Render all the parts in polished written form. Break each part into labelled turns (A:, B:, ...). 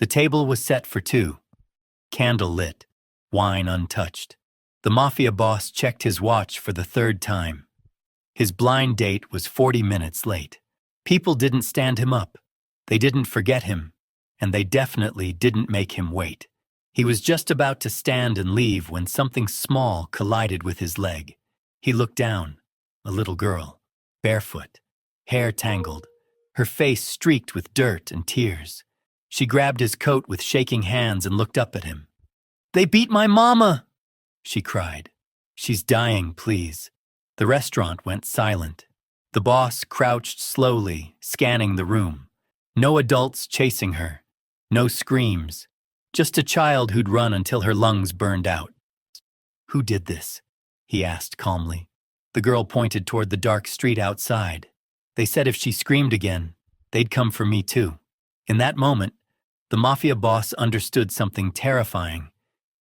A: The table was set for two, candle lit, wine untouched. The mafia boss checked his watch for the third time. His blind date was 40 minutes late. People didn't stand him up. They didn't forget him, and they definitely didn't make him wait. He was just about to stand and leave when something small collided with his leg. He looked down. A little girl, barefoot, hair tangled, her face streaked with dirt and tears. She grabbed his coat with shaking hands and looked up at him. "They beat my mama!" she cried. "She's dying, please." The restaurant went silent. The boss crouched slowly, scanning the room. No adults chasing her. No screams. Just a child who'd run until her lungs burned out. "Who did this?" he asked calmly. The girl pointed toward the dark street outside. "They said if she screamed again, they'd come for me too." In that moment, the mafia boss understood something terrifying.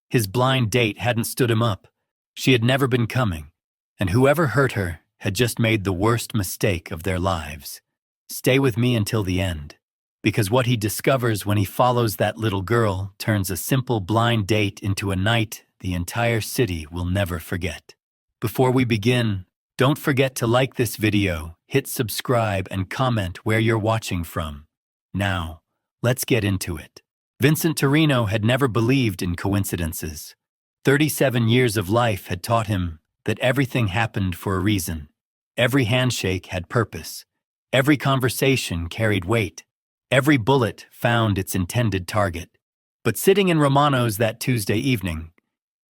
A: His blind date hadn't stood him up. She had never been coming, and whoever hurt her had just made the worst mistake of their lives. Stay with me until the end, because what he discovers when he follows that little girl turns a simple blind date into a night the entire city will never forget. Before we begin, don't forget to like this video, hit subscribe, and comment where you're watching from. Now, let's get into it. Vincent Torino had never believed in coincidences. 37 years of life had taught him that everything happened for a reason. Every handshake had purpose. Every conversation carried weight. Every bullet found its intended target. But sitting in Romano's that Tuesday evening,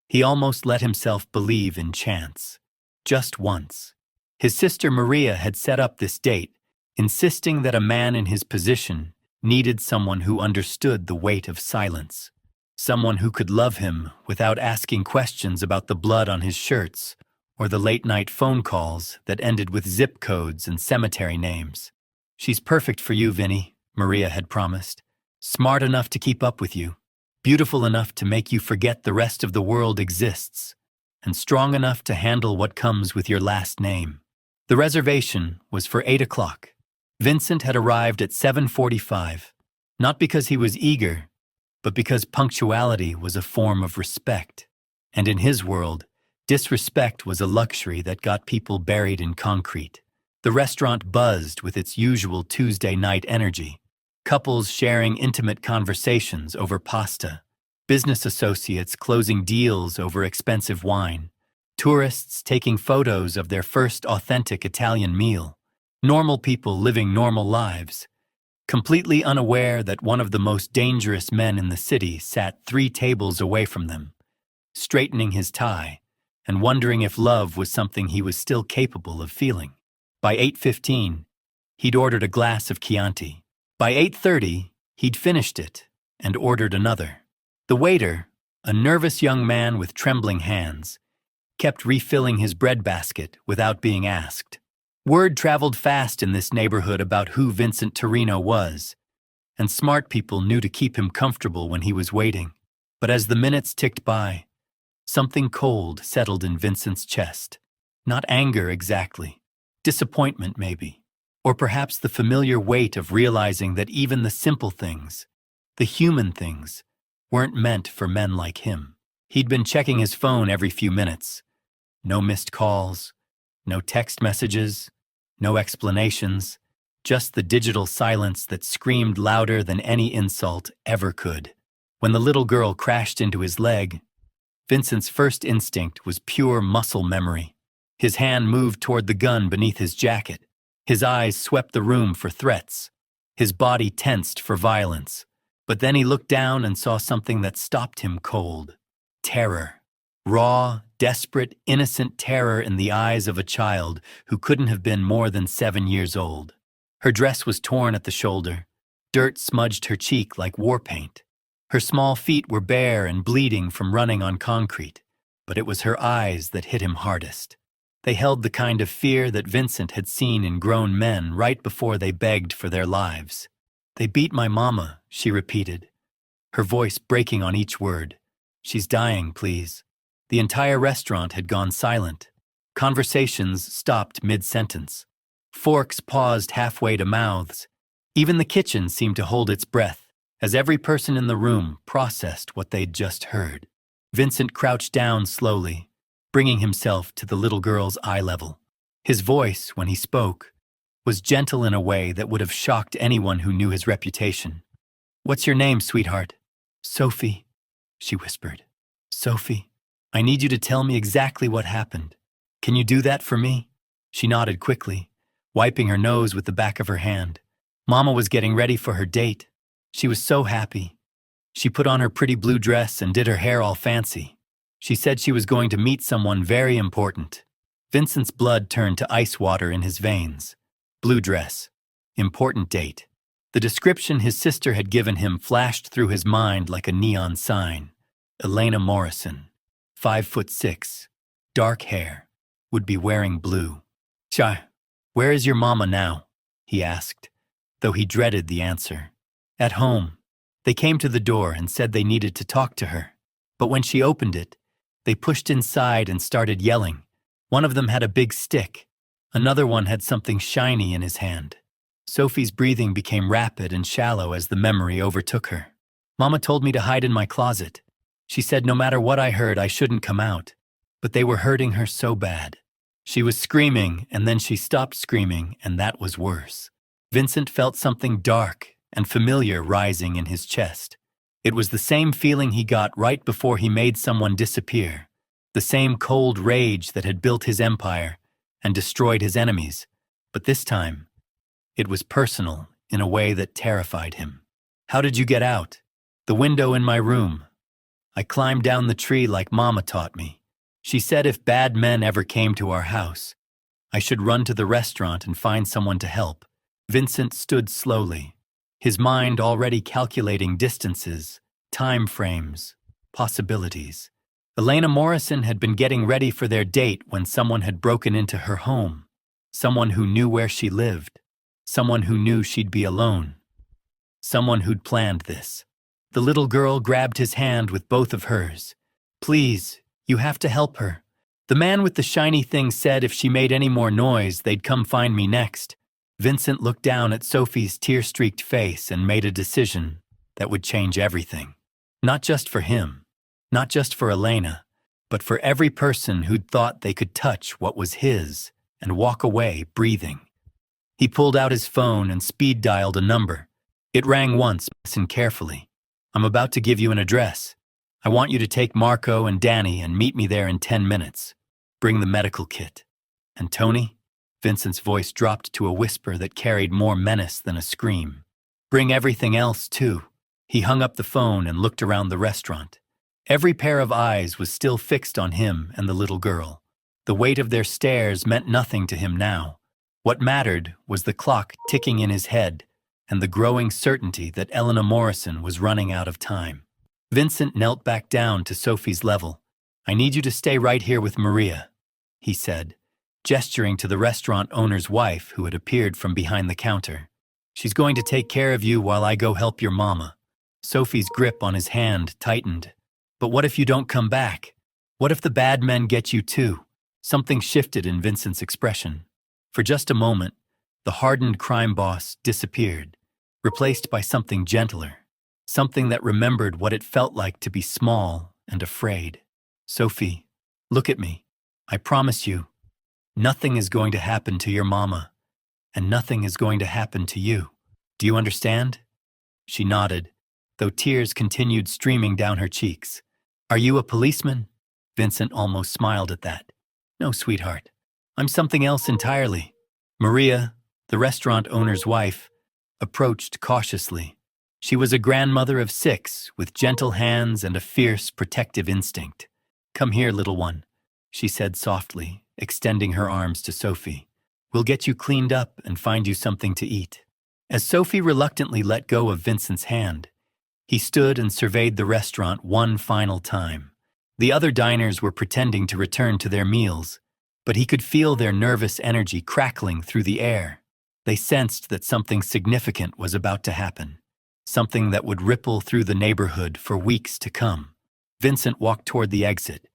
A: he almost let himself believe in chance. Just once. His sister Maria had set up this date, insisting that a man in his position needed someone who understood the weight of silence. Someone who could love him without asking questions about the blood on his shirts or the late-night phone calls that ended with zip codes and cemetery names. "She's perfect for you, Vinny," Maria had promised. "Smart enough to keep up with you. Beautiful enough to make you forget the rest of the world exists, and strong enough to handle what comes with your last name." The reservation was for 8 o'clock. Vincent had arrived at 7:45, not because he was eager, but because punctuality was a form of respect. And in his world, disrespect was a luxury that got people buried in concrete. The restaurant buzzed with its usual Tuesday night energy. Couples sharing intimate conversations over pasta, business associates closing deals over expensive wine, tourists taking photos of their first authentic Italian meal, normal people living normal lives, completely unaware that one of the most dangerous men in the city sat 3 tables away from them, straightening his tie and wondering if love was something he was still capable of feeling. By 8:15, he'd ordered a glass of Chianti. By 8:30, he'd finished it and ordered another. The waiter, a nervous young man with trembling hands, kept refilling his breadbasket without being asked. Word traveled fast in this neighborhood about who Vincent Torino was, and smart people knew to keep him comfortable when he was waiting. But as the minutes ticked by, something cold settled in Vincent's chest. Not anger exactly, disappointment maybe. Or perhaps the familiar weight of realizing that even the simple things, the human things, weren't meant for men like him. He'd been checking his phone every few minutes. No missed calls, no text messages, no explanations, just the digital silence that screamed louder than any insult ever could. When the little girl crashed into his leg, Vincent's first instinct was pure muscle memory. His hand moved toward the gun beneath his jacket. His eyes swept the room for threats. His body tensed for violence. But then he looked down and saw something that stopped him cold. Terror. Raw, desperate, innocent terror in the eyes of a child who couldn't have been more than 7 years old. Her dress was torn at the shoulder. Dirt smudged her cheek like war paint. Her small feet were bare and bleeding from running on concrete. But it was her eyes that hit him hardest. They held the kind of fear that Vincent had seen in grown men right before they begged for their lives. "They beat my mama," she repeated, her voice breaking on each word. "She's dying, please." The entire restaurant had gone silent. Conversations stopped mid-sentence. Forks paused halfway to mouths. Even the kitchen seemed to hold its breath. as every person in the room processed what they'd just heard. Vincent crouched down slowly, bringing himself to the little girl's eye level. His voice, when he spoke, was gentle in a way that would have shocked anyone who knew his reputation. "What's your name, sweetheart?" "Sophie," she whispered. "Sophie, I need you to tell me exactly what happened. Can you do that for me?" She nodded quickly, wiping her nose with the back of her hand. Mama was getting ready for her date. She was so happy. She put on her pretty blue dress and did her hair all fancy. She said she was going to meet someone very important. Vincent's blood turned to ice water in his veins. Blue dress. Important date. The description his sister had given him flashed through his mind like a neon sign. Elena Morrison, 5'6", dark hair, would be wearing blue. "Chai, where is your mama now?" he asked, though he dreaded the answer. "At home. They came to the door and said they needed to talk to her. But when she opened it, they pushed inside and started yelling. One of them had a big stick. Another one had something shiny in his hand." Sophie's breathing became rapid and shallow as the memory overtook her. "Mama told me to hide in my closet. She said no matter what I heard, I shouldn't come out. But they were hurting her so bad. She was screaming, and then she stopped screaming, and that was worse." Vincent felt something dark and familiar rising in his chest. It was the same feeling he got right before he made someone disappear, the same cold rage that had built his empire and destroyed his enemies, but this time, it was personal in a way that terrified him. "How did you get out?" "The window in my room. I climbed down the tree like Mama taught me. She said if bad men ever came to our house, I should run to the restaurant and find someone to help." Vincent stood slowly, his mind already calculating distances, time frames, possibilities. Elena Morrison had been getting ready for their date when someone had broken into her home, someone who knew where she lived, someone who knew she'd be alone, someone who'd planned this. The little girl grabbed his hand with both of hers. "Please, you have to help her. The man with the shiny thing said if she made any more noise, they'd come find me next." Vincent looked down at Sophie's tear-streaked face and made a decision that would change everything. Not just for him, not just for Elena, but for every person who'd thought they could touch what was his and walk away breathing. He pulled out his phone and speed-dialed a number. It rang once. "Listen carefully. I'm about to give you an address. I want you to take Marco and Danny and meet me there in 10 minutes. Bring the medical kit. And Tony?" Vincent's voice dropped to a whisper that carried more menace than a scream. "Bring everything else, too." He hung up the phone and looked around the restaurant. Every pair of eyes was still fixed on him and the little girl. The weight of their stares meant nothing to him now. What mattered was the clock ticking in his head and the growing certainty that Elena Morrison was running out of time. Vincent knelt back down to Sophie's level. "I need you to stay right here with Maria," he said, gesturing to the restaurant owner's wife who had appeared from behind the counter. "She's going to take care of you while I go help your mama." Sophie's grip on his hand tightened. "But what if you don't come back? What if the bad men get you too?" Something shifted in Vincent's expression. For just a moment, the hardened crime boss disappeared, replaced by something gentler, something that remembered what it felt like to be small and afraid. "Sophie, look at me. I promise you, nothing is going to happen to your mama, and nothing is going to happen to you. Do you understand?" She nodded, though tears continued streaming down her cheeks. "Are you a policeman?" Vincent almost smiled at that. "No, sweetheart. I'm something else entirely." Maria, the restaurant owner's wife, approached cautiously. She was a grandmother of 6, with gentle hands and a fierce, protective instinct. "Come here, little one," she said softly, extending her arms to Sophie. "We'll get you cleaned up and find you something to eat." As Sophie reluctantly let go of Vincent's hand, he stood and surveyed the restaurant one final time. The other diners were pretending to return to their meals, but he could feel their nervous energy crackling through the air. They sensed that something significant was about to happen, something that would ripple through the neighborhood for weeks to come. Vincent walked toward the exit,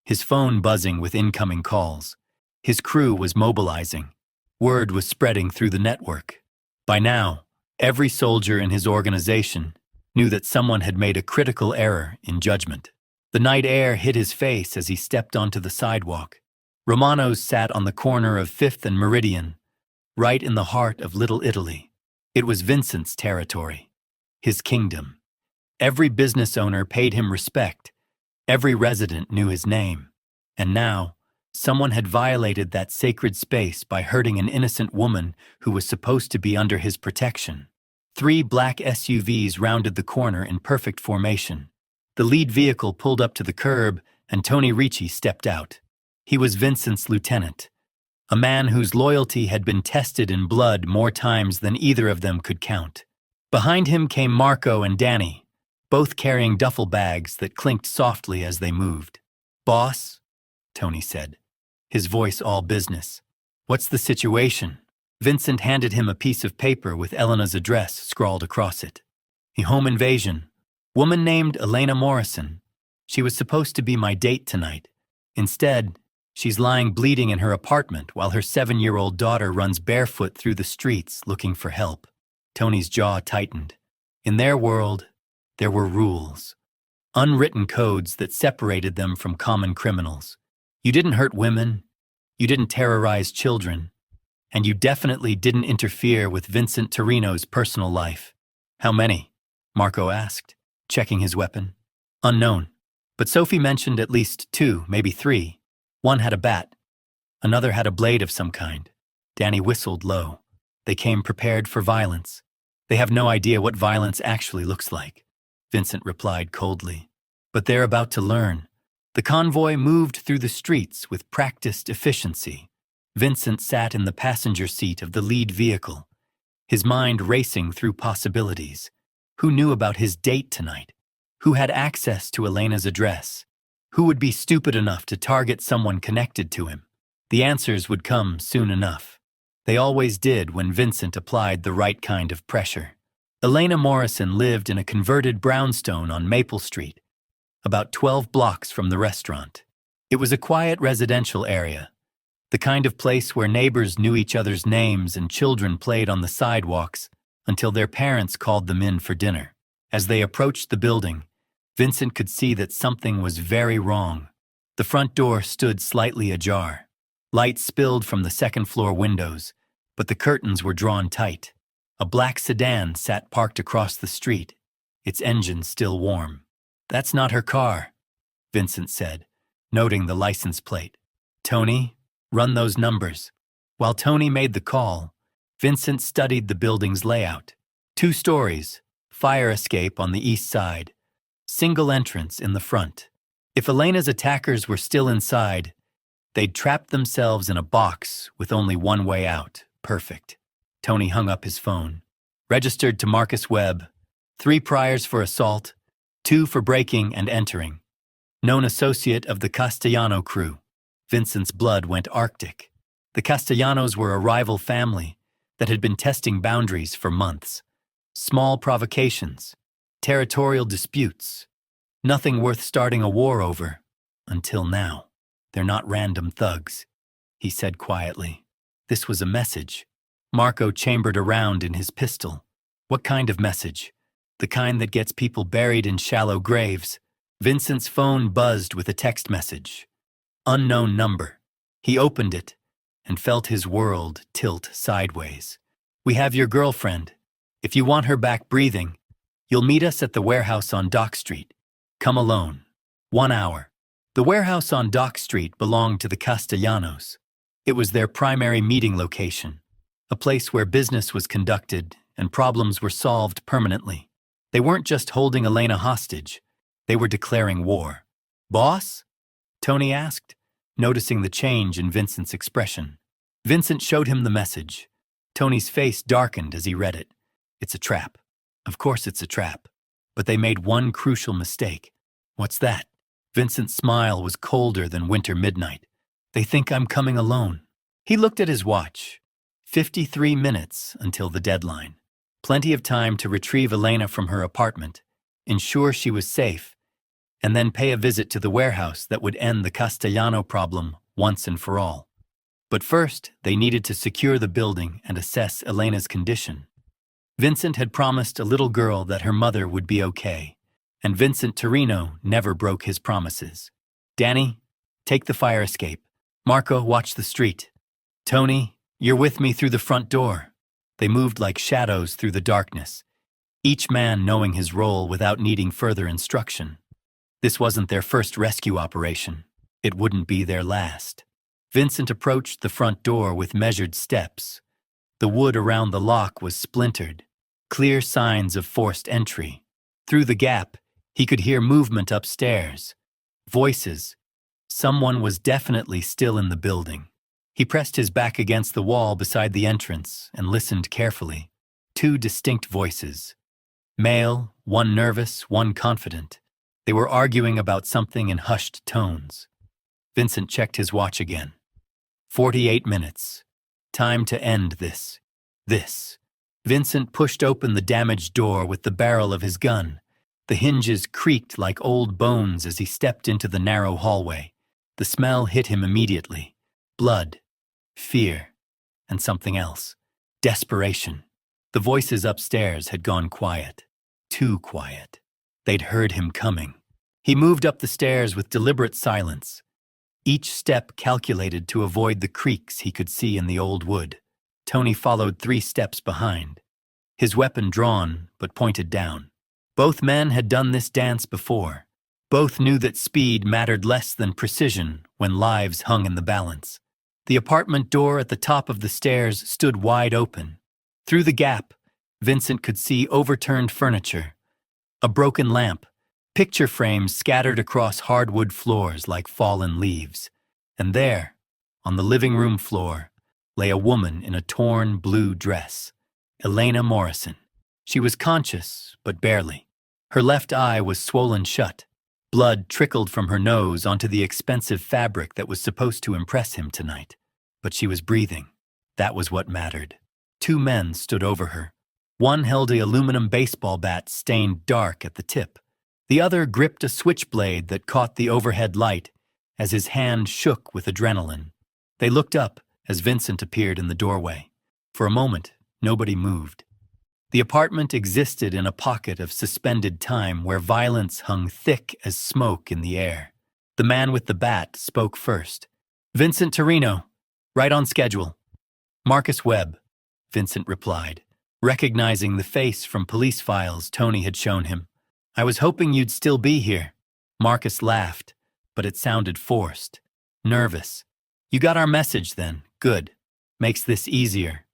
A: his phone buzzing with incoming calls. His crew was mobilizing. Word was spreading through the network. By now, every soldier in his organization, knew that someone had made a critical error in judgment. The night air hit his face as he stepped onto the sidewalk. Romano's sat on the corner of 5th and Meridian, right in the heart of Little Italy. It was Vincent's territory, his kingdom. Every business owner paid him respect. Every resident knew his name. And now, someone had violated that sacred space by hurting an innocent woman who was supposed to be under his protection. 3 black SUVs rounded the corner in perfect formation. The lead vehicle pulled up to the curb, and Tony Ricci stepped out. He was Vincent's lieutenant, a man whose loyalty had been tested in blood more times than either of them could count. Behind him came Marco and Danny, both carrying duffel bags that clinked softly as they moved. "Boss," Tony said, his voice all business. "What's the situation?" Vincent handed him a piece of paper with Elena's address scrawled across it. "A home invasion. Woman named Elena Morrison. She was supposed to be my date tonight. Instead, she's lying bleeding in her apartment while her 7-year-old daughter runs barefoot through the streets looking for help." Tony's jaw tightened. In their world, there were rules. Unwritten codes that separated them from common criminals. You didn't hurt women, you didn't terrorize children, and you definitely didn't interfere with Vincent Torino's personal life. "How many?" Marco asked, checking his weapon. "Unknown. But Sophie mentioned at least 2, maybe 3. One had a bat. Another had a blade of some kind." Danny whistled low. "They came prepared for violence. They have no idea what violence actually looks like," Vincent replied coldly. "But they're about to learn." The convoy moved through the streets with practiced efficiency. Vincent sat in the passenger seat of the lead vehicle, his mind racing through possibilities. Who knew about his date tonight? Who had access to Elena's address? Who would be stupid enough to target someone connected to him? The answers would come soon enough. They always did when Vincent applied the right kind of pressure. Elena Morrison lived in a converted brownstone on Maple Street, about 12 blocks from the restaurant. It was a quiet residential area, the kind of place where neighbors knew each other's names and children played on the sidewalks until their parents called them in for dinner. As they approached the building, Vincent could see that something was very wrong. The front door stood slightly ajar. Light spilled from the second-floor windows, but the curtains were drawn tight. A black sedan sat parked across the street, its engine still warm. "That's not her car," Vincent said, noting the license plate. "Tony, run those numbers." While Tony made the call, Vincent studied the building's layout. 2 stories, fire escape on the east side, single entrance in the front. If Elena's attackers were still inside, they'd trapped themselves in a box with only one way out. Perfect. Tony hung up his phone. Registered to Marcus Webb. 3 priors for assault, 2 for breaking and entering. Known associate of the Castellano crew. Vincent's blood went arctic. The Castellanos were a rival family that had been testing boundaries for months. Small provocations, territorial disputes, nothing worth starting a war over. Until now. "They're not random thugs," he said quietly. This was a message. Marco chambered around in his pistol. What kind of message? The kind that gets people buried in shallow graves. Vincent's phone buzzed with a text message. Unknown number. He opened it and felt his world tilt sideways. "We have your girlfriend. If you want her back breathing, you'll meet us at the warehouse on Dock Street. Come alone. 1 hour." The warehouse on Dock Street belonged to the Castellanos. It was their primary meeting location, a place where business was conducted and problems were solved permanently. They weren't just holding Elena hostage, they were declaring war. "Boss?" Tony asked, noticing the change in Vincent's expression. Vincent showed him the message. Tony's face darkened as he read it. It's a trap. Of course it's a trap. But they made one crucial mistake. What's that? Vincent's smile was colder than winter midnight. They think I'm coming alone. He looked at his watch. 53 minutes until the deadline. Plenty of time to retrieve Elena from her apartment, ensure she was safe, and then pay a visit to the warehouse that would end the Castellano problem once and for all. But first, they needed to secure the building and assess Elena's condition. Vincent had promised a little girl that her mother would be okay, and Vincent Torino never broke his promises. Danny, take the fire escape. Marco, watch the street. Tony, you're with me through the front door. They moved like shadows through the darkness, each man knowing his role without needing further instruction. This wasn't their first rescue operation. It wouldn't be their last. Vincent approached the front door with measured steps. The wood around the lock was splintered, clear signs of forced entry. Through the gap, he could hear movement upstairs. Voices. Someone was definitely still in the building. He pressed his back against the wall beside the entrance and listened carefully. Two distinct voices. Male, one nervous, one confident. They were arguing about something in hushed tones. Vincent checked his watch again. 48 minutes. Time to end this. Vincent pushed open the damaged door with the barrel of his gun. The hinges creaked like old bones as he stepped into the narrow hallway. The smell hit him immediately. Blood, fear, and something else. Desperation. The voices upstairs had gone quiet. Too quiet. They'd heard him coming. He moved up the stairs with deliberate silence, each step calculated to avoid the creaks he could see in the old wood. Tony followed 3 steps behind, his weapon drawn but pointed down. Both men had done this dance before. Both knew that speed mattered less than precision when lives hung in the balance. The apartment door at the top of the stairs stood wide open. Through the gap, Vincent could see overturned furniture, a broken lamp, picture frames scattered across hardwood floors like fallen leaves. And there, on the living room floor, lay a woman in a torn blue dress. Elena Morrison. She was conscious, but barely. Her left eye was swollen shut. Blood trickled from her nose onto the expensive fabric that was supposed to impress him tonight. But she was breathing. That was what mattered. 2 men stood over her. One held an aluminum baseball bat stained dark at the tip. The other gripped a switchblade that caught the overhead light as his hand shook with adrenaline. They looked up as Vincent appeared in the doorway. For a moment, nobody moved. The apartment existed in a pocket of suspended time where violence hung thick as smoke in the air. The man with the bat spoke first. "Vincent Torino, right on schedule." "Marcus Webb," Vincent replied, recognizing the face from police files Tony had shown him. "I was hoping you'd still be here." Marcus laughed, but it sounded forced, nervous. "You got our message then. Good. Makes this easier."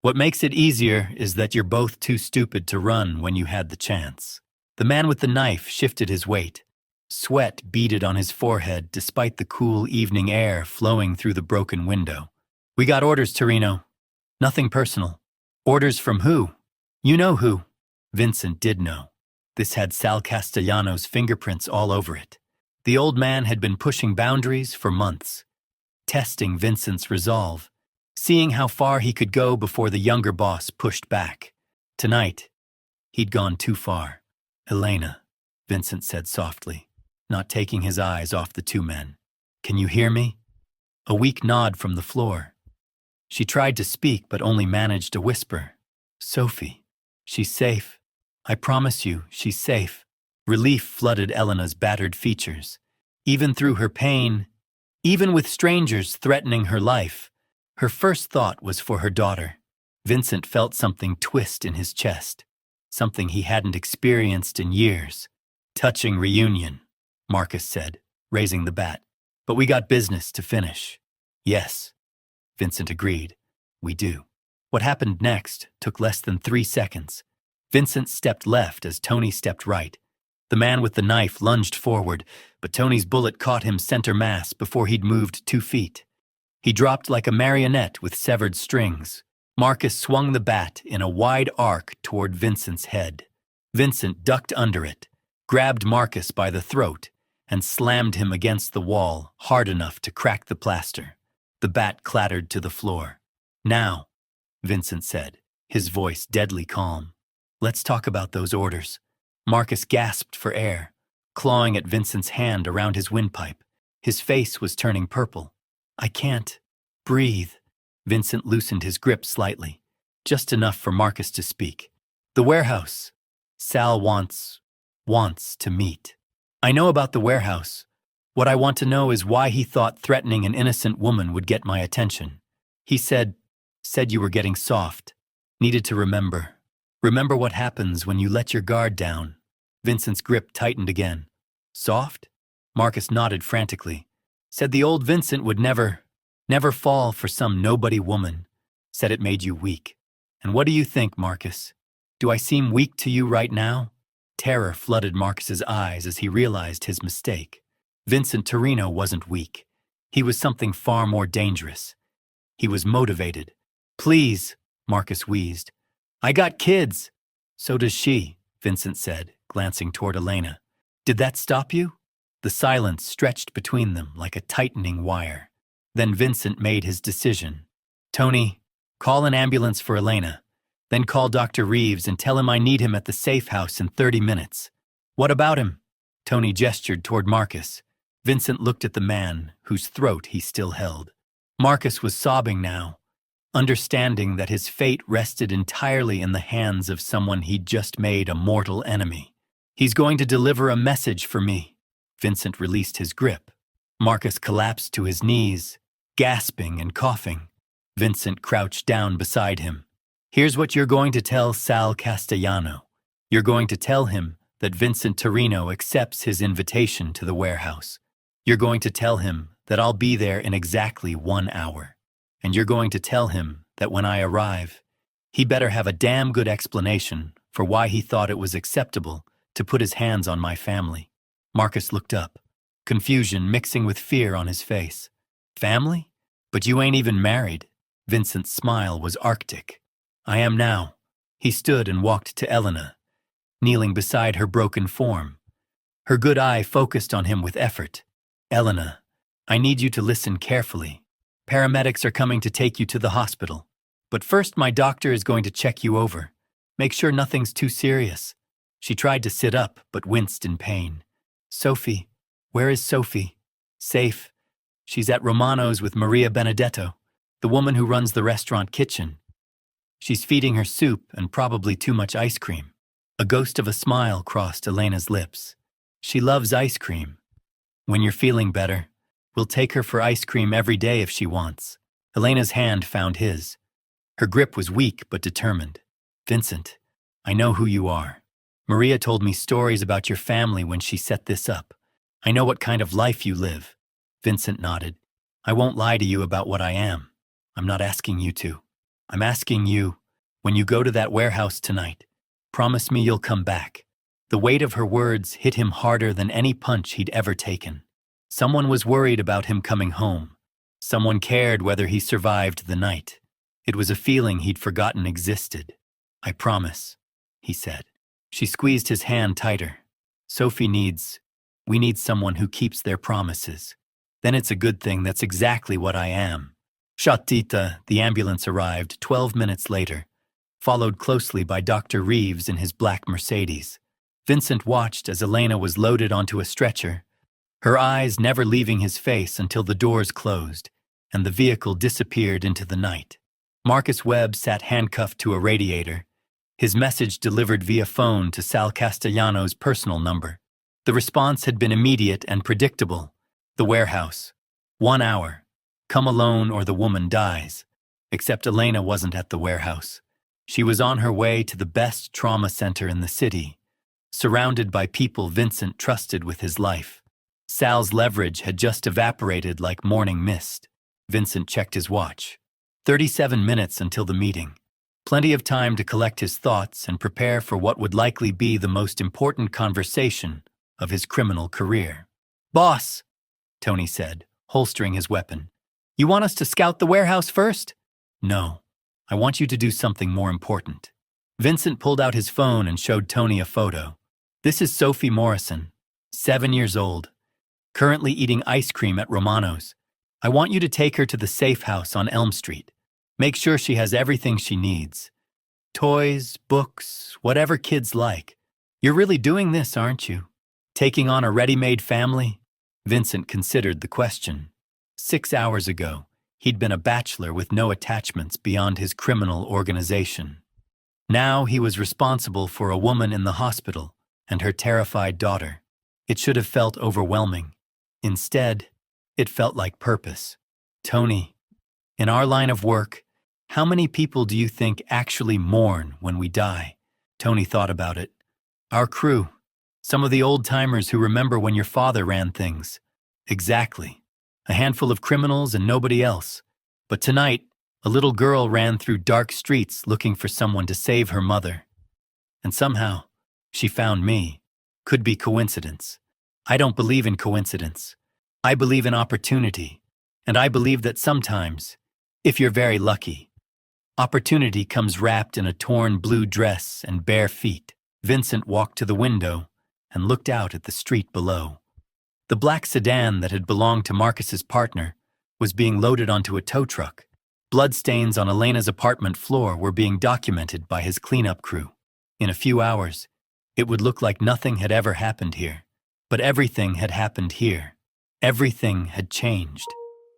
A: "What makes it easier is that you're both too stupid to run when you had the chance." The man with the knife shifted his weight. Sweat beaded on his forehead despite the cool evening air flowing through the broken window. "We got orders, Torino. Nothing personal." "Orders from who?" "You know who." Vincent did know. This had Sal Castellano's fingerprints all over it. The old man had been pushing boundaries for months, testing Vincent's resolve, seeing how far he could go before the younger boss pushed back. Tonight, he'd gone too far. "Elena," Vincent said softly, not taking his eyes off the 2 men. "Can you hear me?" A weak nod from the floor. She tried to speak but only managed a whisper. "Sophie, she's safe. I promise you, she's safe." Relief flooded Elena's battered features. Even through her pain, even with strangers threatening her life, her first thought was for her daughter. Vincent felt something twist in his chest, something he hadn't experienced in years. "Touching reunion," Marcus said, raising the bat. "But we got business to finish." "Yes," Vincent agreed. "We do." What happened next took less than 3 seconds. Vincent stepped left as Tony stepped right. The man with the knife lunged forward, but Tony's bullet caught him center mass before he'd moved 2 feet. He dropped like a marionette with severed strings. Marcus swung the bat in a wide arc toward Vincent's head. Vincent ducked under it, grabbed Marcus by the throat, and slammed him against the wall hard enough to crack the plaster. The bat clattered to the floor. "Now," Vincent said, his voice deadly calm, "let's talk about those orders." Marcus gasped for air, clawing at Vincent's hand around his windpipe. His face was turning purple. "I can't breathe." Vincent loosened his grip slightly, just enough for Marcus to speak. The warehouse. Sal wants to meet. I know about the warehouse. What I want to know is why he thought threatening an innocent woman would get my attention. He said you were getting soft. Needed to remember. Remember what happens when you let your guard down. Vincent's grip tightened again. Soft? Marcus nodded frantically. Said the old Vincent would never fall for some nobody woman. Said it made you weak. And what do you think, Marcus? Do I seem weak to you right now? Terror flooded Marcus's eyes as he realized his mistake. Vincent Torino wasn't weak. He was something far more dangerous. He was motivated. Please, Marcus wheezed. I got kids. So does she, Vincent said, glancing toward Elena. Did that stop you? The silence stretched between them like a tightening wire. Then Vincent made his decision. Tony, call an ambulance for Elena. Then call Dr. Reeves and tell him I need him at the safe house in 30 minutes. What about him? Tony gestured toward Marcus. Vincent looked at the man whose throat he still held. Marcus was sobbing now, understanding that his fate rested entirely in the hands of someone he'd just made a mortal enemy. He's going to deliver a message for me. Vincent released his grip. Marcus collapsed to his knees, gasping and coughing. Vincent crouched down beside him. Here's what you're going to tell Sal Castellano. You're going to tell him that Vincent Torino accepts his invitation to the warehouse. You're going to tell him that I'll be there in exactly 1 hour. And you're going to tell him that when I arrive, he better have a damn good explanation for why he thought it was acceptable to put his hands on my family. Marcus looked up, confusion mixing with fear on his face. Family? But you ain't even married. Vincent's smile was arctic. I am now. He stood and walked to Elena, kneeling beside her broken form. Her good eye focused on him with effort. Elena, I need you to listen carefully. Paramedics are coming to take you to the hospital. But first my doctor is going to check you over. Make sure nothing's too serious. She tried to sit up, but winced in pain. Sophie, where is Sophie? Safe. She's at Romano's with Maria Benedetto, the woman who runs the restaurant kitchen. She's feeding her soup and probably too much ice cream. A ghost of a smile crossed Elena's lips. She loves ice cream. When you're feeling better, we'll take her for ice cream every day if she wants. Elena's hand found his. Her grip was weak but determined. Vincent, I know who you are. Maria told me stories about your family when she set this up. I know what kind of life you live. Vincent nodded. I won't lie to you about what I am. I'm not asking you to. I'm asking you, when you go to that warehouse tonight, promise me you'll come back. The weight of her words hit him harder than any punch he'd ever taken. Someone was worried about him coming home. Someone cared whether he survived the night. It was a feeling he'd forgotten existed. I promise, he said. She squeezed his hand tighter. We need someone who keeps their promises. Then it's a good thing that's exactly what I am. Shatita, the ambulance arrived 12 minutes later, followed closely by Dr. Reeves in his black Mercedes. Vincent watched as Elena was loaded onto a stretcher, her eyes never leaving his face until the doors closed and the vehicle disappeared into the night. Marcus Webb sat handcuffed to a radiator, his message delivered via phone to Sal Castellano's personal number. The response had been immediate and predictable. The warehouse. 1 hour. Come alone or the woman dies. Except Elena wasn't at the warehouse. She was on her way to the best trauma center in the city, surrounded by people Vincent trusted with his life. Sal's leverage had just evaporated like morning mist. Vincent checked his watch. 37 minutes until the meeting. Plenty of time to collect his thoughts and prepare for what would likely be the most important conversation of his criminal career. Boss, Tony said, holstering his weapon. You want us to scout the warehouse first? No. I want you to do something more important. Vincent pulled out his phone and showed Tony a photo. This is Sophie Morrison, 7 years old, currently eating ice cream at Romano's. I want you to take her to the safe house on Elm Street. Make sure she has everything she needs. Toys, books, whatever kids like. You're really doing this, aren't you? Taking on a ready-made family? Vincent considered the question. 6 hours ago, he'd been a bachelor with no attachments beyond his criminal organization. Now he was responsible for a woman in the hospital and her terrified daughter. It should have felt overwhelming. Instead, it felt like purpose. Tony, in our line of work, how many people do you think actually mourn when we die? Tony thought about it. Our crew. Some of the old-timers who remember when your father ran things. Exactly. A handful of criminals and nobody else. But tonight, a little girl ran through dark streets looking for someone to save her mother. And somehow, she found me. Could be coincidence. I don't believe in coincidence. I believe in opportunity. And I believe that sometimes, if you're very lucky, opportunity comes wrapped in a torn blue dress and bare feet. Vincent walked to the window and looked out at the street below. The black sedan that had belonged to Marcus's partner was being loaded onto a tow truck. Bloodstains on Elena's apartment floor were being documented by his cleanup crew. In a few hours, it would look like nothing had ever happened here. But everything had happened here. Everything had changed.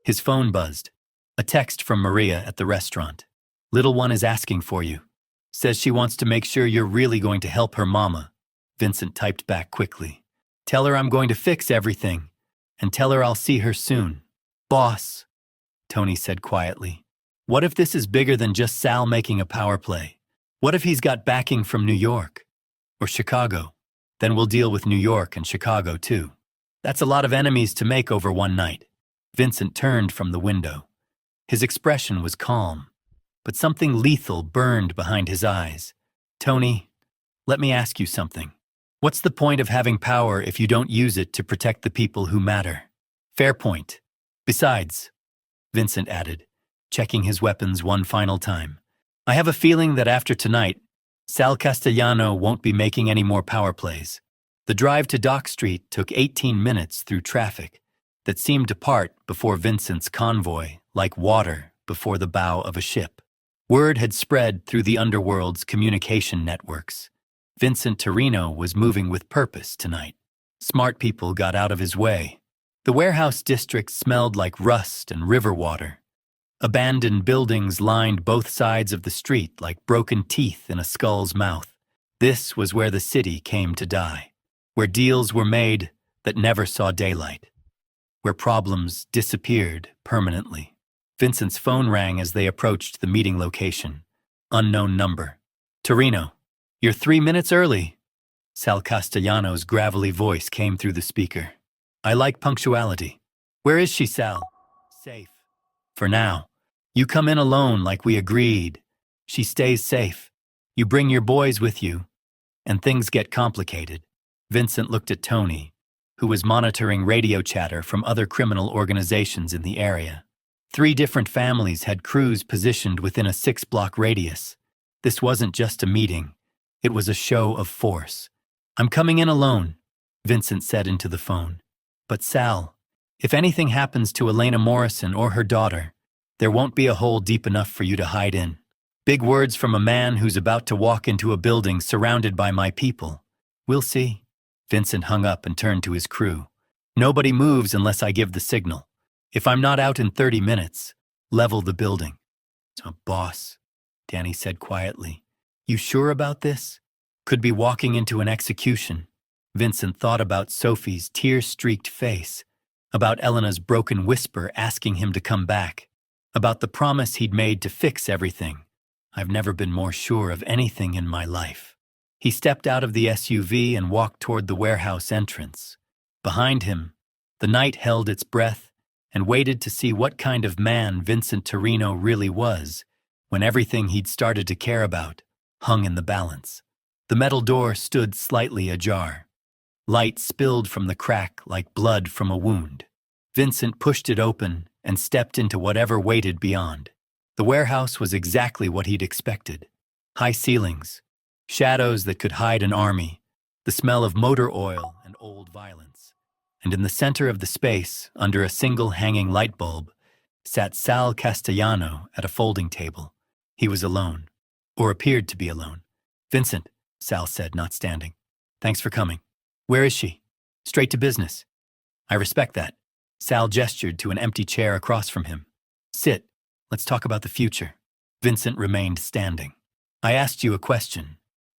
A: His phone buzzed. A text from Maria at the restaurant. "Little one is asking for you. Says she wants to make sure you're really going to help her mama." Vincent typed back quickly. "Tell her I'm going to fix everything. And tell her I'll see her soon." "Boss," Tony said quietly. "What if this is bigger than just Sal making a power play? What if he's got backing from New York? Or Chicago? Then we'll deal with New York and Chicago too. That's a lot of enemies to make over one night." Vincent turned from the window. His expression was calm, but something lethal burned behind his eyes. "Tony, let me ask you something. What's the point of having power if you don't use it to protect the people who matter?" "Fair point. Besides," Vincent added, checking his weapons one final time, "I have a feeling that after tonight, Sal Castellano won't be making any more power plays." The drive to Dock Street took 18 minutes through traffic that seemed to part before Vincent's convoy, like water before the bow of a ship. Word had spread through the underworld's communication networks. Vincent Torino was moving with purpose tonight. Smart people got out of his way. The warehouse district smelled like rust and river water. Abandoned buildings lined both sides of the street like broken teeth in a skull's mouth. This was where the city came to die, where deals were made that never saw daylight, where problems disappeared permanently. Vincent's phone rang as they approached the meeting location. Unknown number. "Torino, you're 3 minutes early." Sal Castellano's gravelly voice came through the speaker. "I like punctuality." "Where is she, Sal?" "Safe. For now. You come in alone like we agreed. She stays safe. You bring your boys with you. And things get complicated." Vincent looked at Tony, who was monitoring radio chatter from other criminal organizations in the area. 3 different families had crews positioned within a 6-block radius. This wasn't just a meeting. It was a show of force. "I'm coming in alone," Vincent said into the phone. "But Sal, if anything happens to Elena Morrison or her daughter, there won't be a hole deep enough for you to hide in." Big words from a man who's about to walk into a building surrounded by my people. "We'll see." Vincent hung up and turned to his crew. "Nobody moves unless I give the signal. If I'm not out in 30 minutes, level the building." "So, boss," Danny said quietly, "you sure about this? Could be walking into an execution." Vincent thought about Sophie's tear-streaked face, about Elena's broken whisper asking him to come back, about the promise he'd made to fix everything. "I've never been more sure of anything in my life." He stepped out of the SUV and walked toward the warehouse entrance. Behind him, the night held its breath and waited to see what kind of man Vincent Torino really was when everything he'd started to care about hung in the balance. The metal door stood slightly ajar. Light spilled from the crack like blood from a wound. Vincent pushed it open and stepped into whatever waited beyond. The warehouse was exactly what he'd expected. High ceilings, shadows that could hide an army, the smell of motor oil and old violence. And in the center of the space, under a single hanging light bulb, sat Sal Castellano at a folding table. He was alone, or appeared to be alone. "Vincent," Sal said, not standing. "Thanks for coming." "Where is she?" "Straight to business." "I respect that." Sal gestured to an empty chair across from him. "Sit. Let's talk about the future." Vincent remained standing. I asked you a question,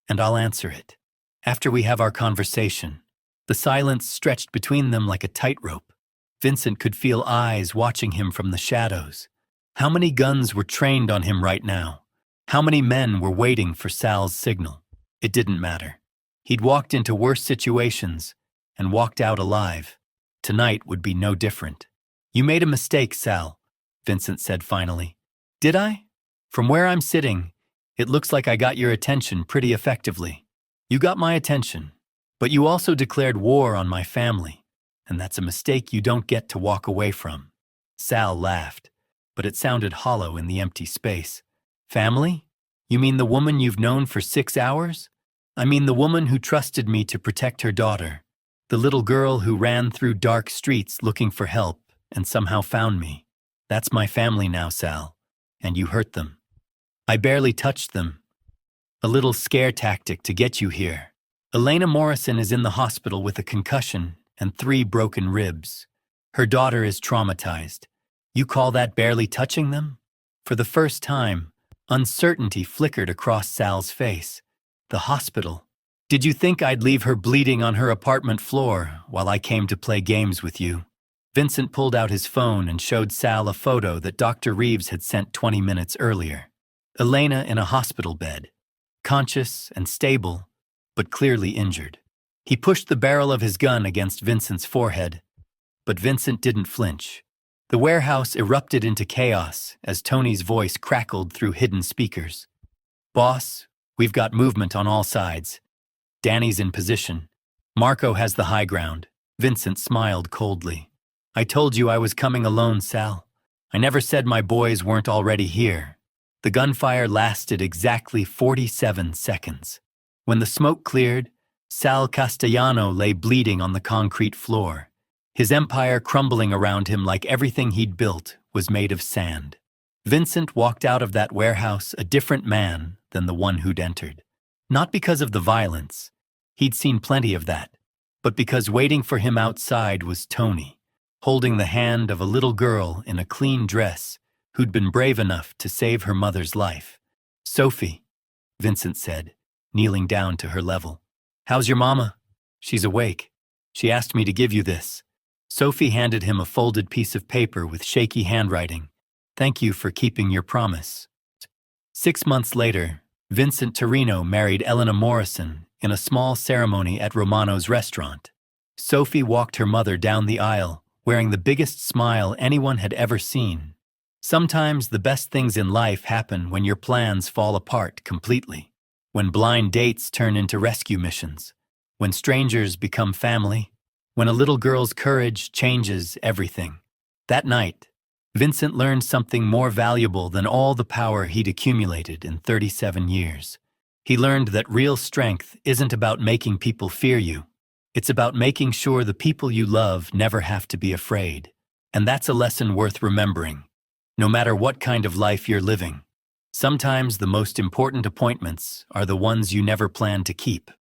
A: and I'll answer it. After we have our conversation, the silence stretched between them like a tightrope. Vincent could feel eyes watching him from the shadows. How many guns were trained on him right now? How many men were waiting for Sal's signal? It didn't matter. He'd walked into worse situations and walked out alive. Tonight would be no different. You made a mistake, Sal, Vincent said finally. Did I? From where I'm sitting, it looks like I got your attention pretty effectively. You got my attention, but you also declared war on my family, and that's a mistake you don't get to walk away from. Sal laughed, but it sounded hollow in the empty space. Family? You mean the woman you've known for 6 hours? I mean the woman who trusted me to protect her daughter. The little girl who ran through dark streets looking for help and somehow found me. That's my family now, Sal, and you hurt them. I barely touched them. A little scare tactic to get you here. Elena Morrison is in the hospital with a concussion and 3 broken ribs. Her daughter is traumatized. You call that barely touching them? For the first time, uncertainty flickered across Sal's face. The hospital. Did you think I'd leave her bleeding on her apartment floor while I came to play games with you? Vincent pulled out his phone and showed Sal a photo that Dr. Reeves had sent 20 minutes earlier. Elena in a hospital bed, conscious and stable, but clearly injured. He pushed the barrel of his gun against Vincent's forehead, but Vincent didn't flinch. The warehouse erupted into chaos as Tony's voice crackled through hidden speakers. Boss, we've got movement on all sides. Danny's in position. Marco has the high ground. Vincent smiled coldly. I told you I was coming alone, Sal. I never said my boys weren't already here. The gunfire lasted exactly 47 seconds. When the smoke cleared, Sal Castellano lay bleeding on the concrete floor. His empire crumbling around him like everything he'd built was made of sand. Vincent walked out of that warehouse a different man than the one who'd entered. Not because of the violence. He'd seen plenty of that. But because waiting for him outside was Tony, holding the hand of a little girl in a clean dress who'd been brave enough to save her mother's life. Sophie, Vincent said, kneeling down to her level. How's your mama? She's awake. She asked me to give you this. Sophie handed him a folded piece of paper with shaky handwriting. Thank you for keeping your promise. 6 months later, Vincent Torino married Elena Morrison in a small ceremony at Romano's restaurant. Sophie walked her mother down the aisle, wearing the biggest smile anyone had ever seen. Sometimes the best things in life happen when your plans fall apart completely. When blind dates turn into rescue missions. When strangers become family. When a little girl's courage changes everything. That night, Vincent learned something more valuable than all the power he'd accumulated in 37 years. He learned that real strength isn't about making people fear you. It's about making sure the people you love never have to be afraid. And that's a lesson worth remembering. No matter what kind of life you're living, sometimes the most important appointments are the ones you never plan to keep.